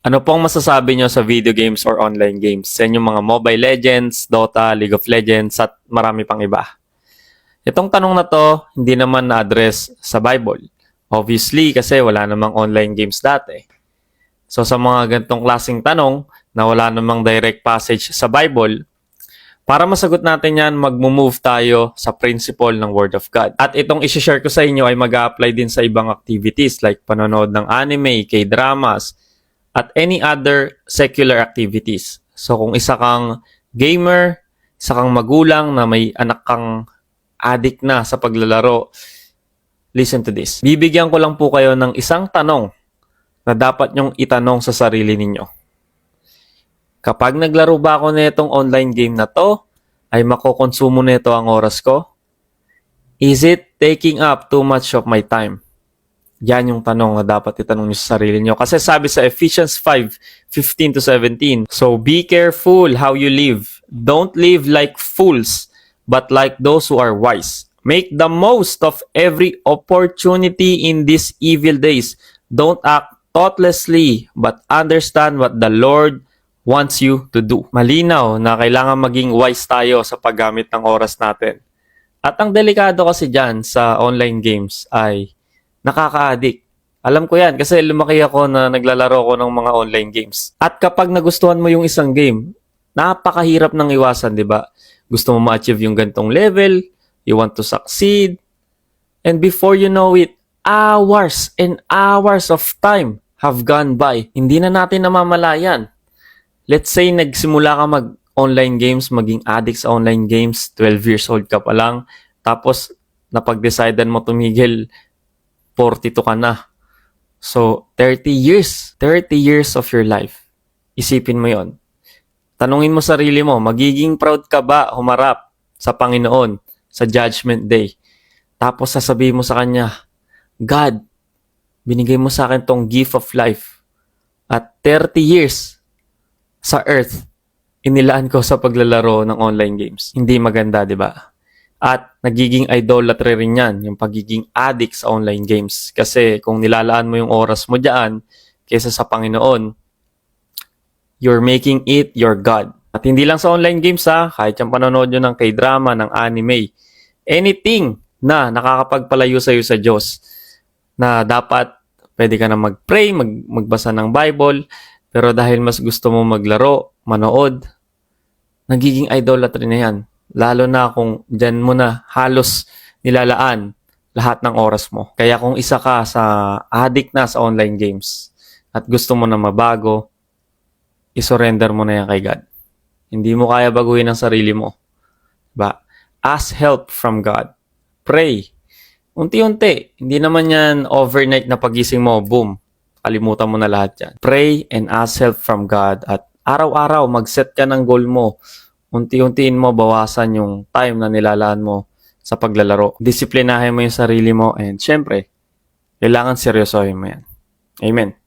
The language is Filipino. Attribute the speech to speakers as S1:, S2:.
S1: Ano pong masasabi nyo sa video games or online games? Sa inyong mga Mobile Legends, Dota, League of Legends, at marami pang iba. Itong tanong na to, hindi naman na-address sa Bible. Obviously, kasi wala namang online games dati. So sa mga ganitong klaseng tanong na wala namang direct passage sa Bible, para masagot natin yan, mag-move tayo sa principle ng Word of God. At itong isi-share ko sa inyo ay mag-a-apply din sa ibang activities like panonood ng anime, K-dramas, at any other secular activities. So kung isa kang gamer, isa kang magulang na may anak kang addict na sa paglalaro, listen to this. Bibigyan ko lang po kayo ng isang tanong na dapat nyong itanong sa sarili ninyo. Kapag naglaro ba ako nitong online game na to, ay makokonsumo nito ang oras ko? Is it taking up too much of my time? Yan yung tanong na dapat itanong nyo sa sarili nyo. Kasi sabi sa Ephesians 5:15-17, so be careful how you live. Don't live like fools, but like those who are wise. Make the most of every opportunity in these evil days. Don't act thoughtlessly, but understand what the Lord wants you to do. Malinaw na kailangan maging wise tayo sa paggamit ng oras natin. At ang delikado kasi dyan sa online games ay nakaka-addict. Alam ko yan kasi lumaki ako na naglalaro ko ng mga online games. At kapag nagustuhan mo yung isang game, napakahirap nang iwasan, di ba? Gusto mo ma-achieve yung gantong level, you want to succeed, and before you know it, hours and hours of time have gone by. Hindi na natin namamalayan. Let's say nagsimula ka mag-online games, maging addict sa online games, 12 years old ka pa lang, tapos napag-decidean mo tumigil 42 ka na. So, 30 years of your life. Isipin mo yon. Tanungin mo sarili mo, magiging proud ka ba humarap sa Panginoon sa Judgment Day? Tapos sasabihin mo sa Kanya, God, binigay mo sa akin tong gift of life. At 30 years sa earth, inilaan ko sa paglalaro ng online games. Hindi maganda, di ba? At nagiging idolatry rin yan, yung pagiging addict sa online games. Kasi kung nilalaan mo yung oras mo dyan, kaysa sa Panginoon, you're making it your God. At hindi lang sa online games ha, kahit yung panonood nyo ng K-drama, ng anime, anything na nakakapagpalayo sa'yo sa Diyos, na dapat pwede ka na mag-pray, magbasa ng Bible, pero dahil mas gusto mo maglaro, manood, nagiging idolatry na yan. Lalo na kung dyan mo na halos nilalaan lahat ng oras mo. Kaya kung isa ka sa addict na sa online games at gusto mo na mabago, isurrender mo na yan kay God. Hindi mo kaya baguhin ang sarili mo. Diba? Ask help from God. Pray. Unti-unti. Hindi naman yan overnight na pagising mo, boom, kalimutan mo na lahat yan. Pray and ask help from God at araw-araw mag-set ka ng goal mo. Unti-untiin mo, bawasan yung time na nilalaan mo sa paglalaro. Disiplinahin mo yung sarili mo and syempre, kailangan seryosohin mo yan. Amen.